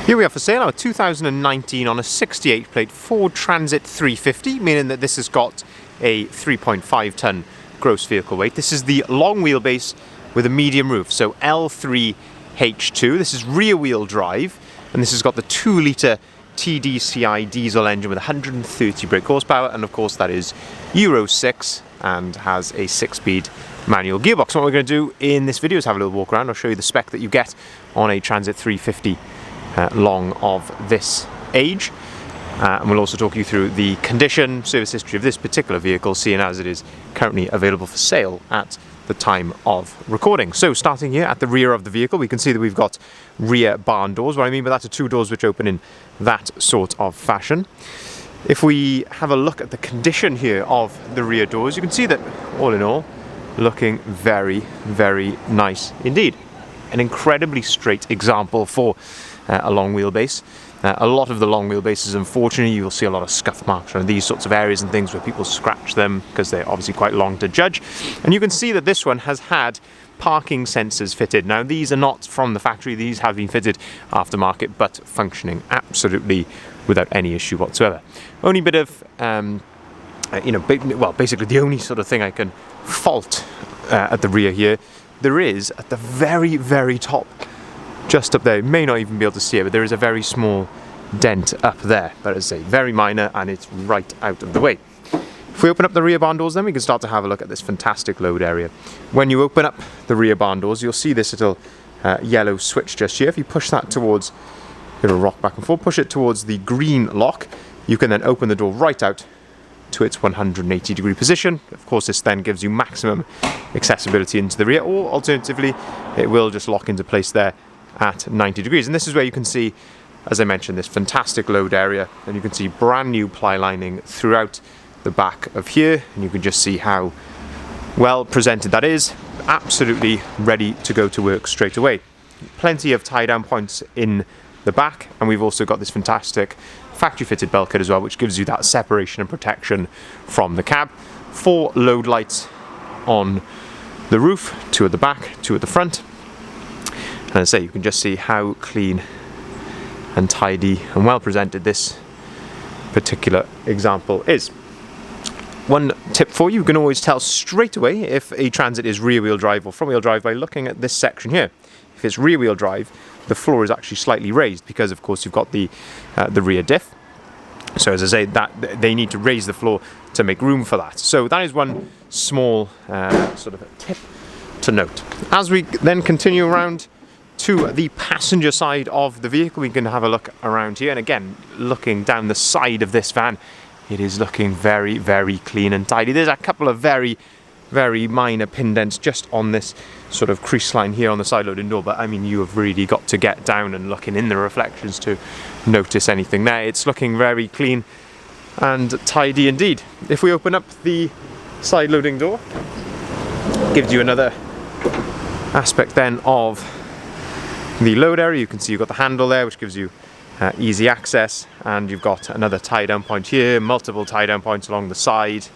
Here we are for sale our 2019 on a 68 plate Ford Transit 350, meaning that this has got a 3.5 ton gross vehicle weight. This is the long wheelbase with a medium roof, so L3H2. This is rear wheel drive, and this has got the 2 litre TDCI diesel engine with 130 brake horsepower, and of course that is Euro 6 and has a 6-speed manual gearbox. What we're going to do in this video is have a little walk around. I'll show you the spec that you get on a Transit 350 long of this age, and we'll also talk you through the condition, service history of this particular vehicle, seeing as it is currently available for sale at the time of recording. So starting here at the rear of the vehicle, we can see that we've got rear barn doors. What I mean by that are 2 doors which open in that sort of fashion. If we have a look at the condition here of the rear doors, you can see that all in all looking very, very nice indeed. An incredibly straight example for a long wheelbase. A lot of the long wheelbases, unfortunately, you'll see a lot of scuff marks around these sorts of areas and things where people scratch them because they're obviously quite long to judge. And you can see that this one has had parking sensors fitted. Now these are not from the factory, these have been fitted aftermarket, but functioning absolutely without any issue whatsoever. Only bit of, basically the only sort of thing I can fault at the rear here, there is at the very, very top, just up there, you may not even be able to see it, but there is a very small dent up there. But as I say, very minor, and it's right out of the way. If we open up the rear barn doors, then we can start to have a look at this fantastic load area. When you open up the rear barn doors, you'll see this little yellow switch just here. If you push that towards, it'll rock back and forth, push it towards the green lock, you can then open the door right out to its 180-degree position. Of course, this then gives you maximum accessibility into the rear, or alternatively, it will just lock into place there at 90 degrees. And this is where you can see, as I mentioned, this fantastic load area, and you can see brand new ply lining throughout the back of here, and you can just see how well presented that is. Absolutely ready to go to work straight away. Plenty of tie down points in the back, and we've also got this fantastic factory fitted bulkhead as well, which gives you that separation and protection from the cab. 4 load lights on the roof, 2 at the back, 2 at the front. And as I say, you can just see how clean and tidy and well presented this particular example is. One tip for you, you can always tell straight away if a Transit is rear wheel drive or front wheel drive by looking at this section here. If it's rear wheel drive, the floor is actually slightly raised because of course you've got the rear diff. So as I say, that they need to raise the floor to make room for that. So that is one small sort of a tip to note. As we then continue around to the passenger side of the vehicle, we can have a look around here, and again, looking down the side of this van, it is looking very, very clean and tidy. There's a couple of very, very minor pin dents just on this sort of crease line here on the side loading door, but I mean, you have really got to get down and looking in the reflections to notice anything there. It's looking very clean and tidy indeed. If we open up the side loading door, gives you another aspect then of the load area. You can see you've got the handle there, which gives you easy access, and you've got another tie down point here, multiple tie down points along the side,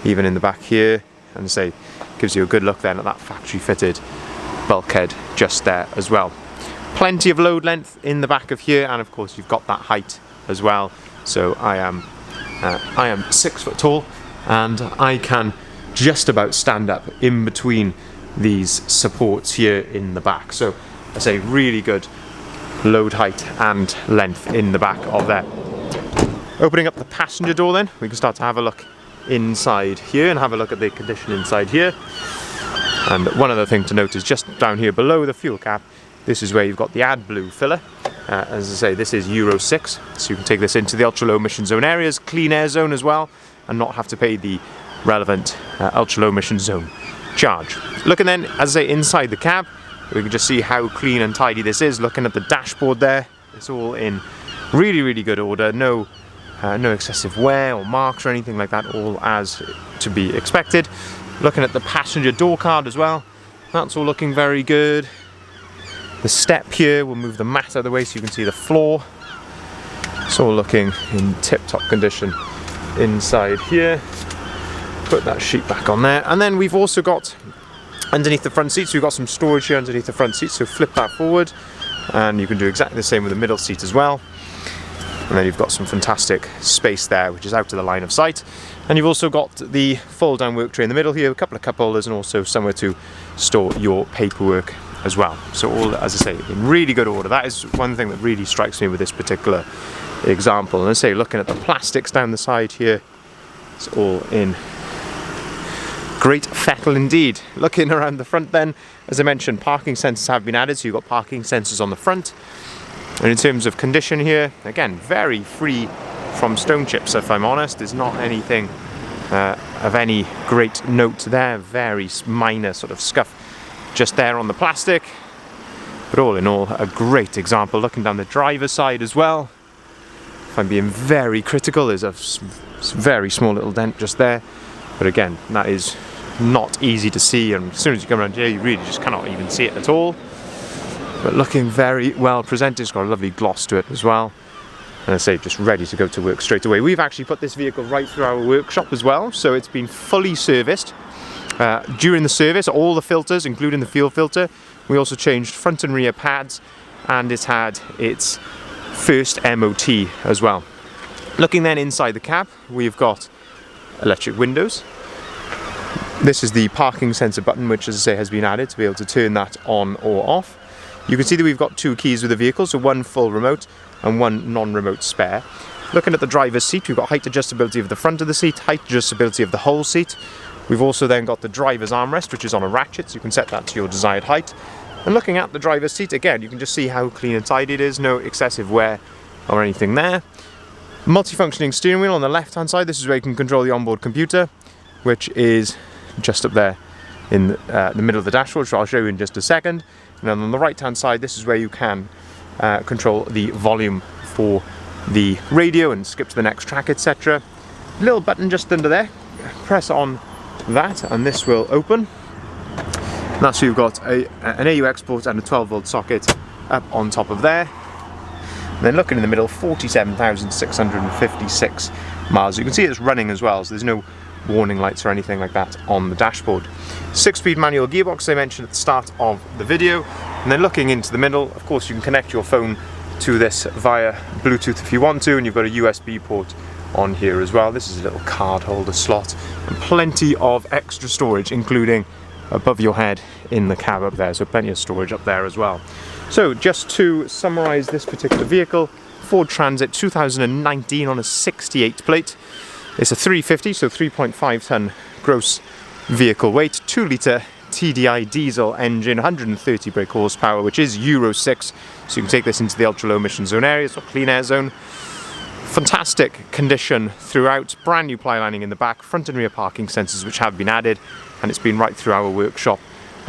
even in the back here, and say gives you a good look then at that factory fitted bulkhead just there as well. Plenty of load length in the back of here, and of course you've got that height as well. So I am 6 foot tall, and I can just about stand up in between these supports here in the back. So I say really good load height and length in the back of there. Opening up the passenger door then, we can start to have a look inside here and have a look at the condition inside here. And one other thing to note is just down here below the fuel cap, this is where you've got the AdBlue filler. As I say, this is Euro 6, so you can take this into the ultra low emission zone areas, clean air zone as well, and not have to pay the relevant ultra low emission zone charge. Looking then, as I say, inside the cab, we can just see how clean and tidy this is. Looking at the dashboard there, it's all in really, really good order. No excessive wear or marks or anything like that, all as to be expected. Looking at the passenger door card as well, that's all looking very good. The step here, we'll move the mat out of the way so you can see the floor. It's all looking in tip-top condition inside here. Put that sheet back on there, and then we've also got underneath the front seats, we've got some storage here underneath the front seats, so flip that forward and you can do exactly the same with the middle seat as well. And then you've got some fantastic space there, which is out of the line of sight. And you've also got the fold-down work tray in the middle here, a couple of cup holders, and also somewhere to store your paperwork as well. So all, as I say, in really good order. That is one thing that really strikes me with this particular example. And I say, looking at the plastics down the side here, it's all in great fettle indeed. Looking around the front then, as I mentioned, parking sensors have been added, so you've got parking sensors on the front. And in terms of condition here, again, very free from stone chips, if I'm honest. There's not anything of any great note there, very minor sort of scuff just there on the plastic. But all in all, a great example. Looking down the driver's side as well, if I'm being very critical, there's a very small little dent just there. But again, that is not easy to see, and as soon as you come around here, you really just cannot even see it at all. But looking very well presented. It's got a lovely gloss to it as well. And I say, just ready to go to work straight away. We've actually put this vehicle right through our workshop as well, so it's been fully serviced. During the service, all the filters, including the fuel filter, we also changed front and rear pads, and it's had its first MOT as well. Looking then inside the cab, we've got electric windows. This is the parking sensor button, which, as I say, has been added to be able to turn that on or off. You can see that we've got two keys with the vehicle, so one full remote and one non-remote spare. Looking at the driver's seat, we've got height adjustability of the front of the seat, height adjustability of the whole seat. We've also then got the driver's armrest, which is on a ratchet, so you can set that to your desired height. And looking at the driver's seat, again, you can just see how clean and tidy it is, no excessive wear or anything there. Multifunctioning steering wheel on the left-hand side. This is where you can control the onboard computer, which is just up there in the middle of the dashboard, which I'll show you in just a second. And then on the right-hand side, this is where you can control the volume for the radio and skip to the next track, etc. Little button just under there. Press on that, and this will open. And that's so you've got an AUX port and a 12-volt socket up on top of there. And then looking in the middle, 47,656 miles. You can see it's running as well, so there's no warning lights or anything like that on the dashboard. 6-speed manual gearbox, I mentioned at the start of the video. And then looking into the middle, of course, you can connect your phone to this via Bluetooth if you want to, and you've got a USB port on here as well. This is a little card holder slot and plenty of extra storage, including above your head in the cab up there, so plenty of storage up there as well. So just to summarize this particular vehicle, Ford Transit 2019 on a 68 plate. It's a 350, so 3.5 ton gross vehicle weight, 2-litre TDI diesel engine, 130 brake horsepower, which is Euro 6, so you can take this into the ultra low emission zone areas or clean air zone. Fantastic condition throughout, brand new ply lining in the back, front and rear parking sensors which have been added, and it's been right through our workshop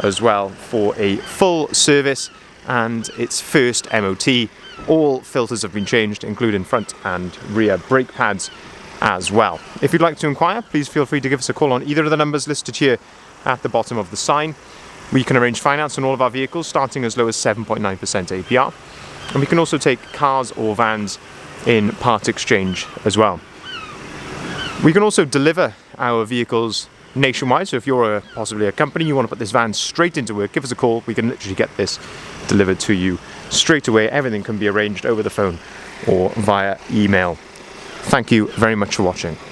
as well for a full service and its first MOT. All filters have been changed, including front and rear brake pads as well. If you'd like to inquire, please feel free to give us a call on either of the numbers listed here at the bottom of the sign. We can arrange finance on all of our vehicles starting as low as 7.9% APR, and we can also take cars or vans in part exchange as well. We can also deliver our vehicles nationwide, so if you're possibly a company, you want to put this van straight into work, give us a call. We can literally get this delivered to you straight away. Everything can be arranged over the phone or via email. Thank you very much for watching.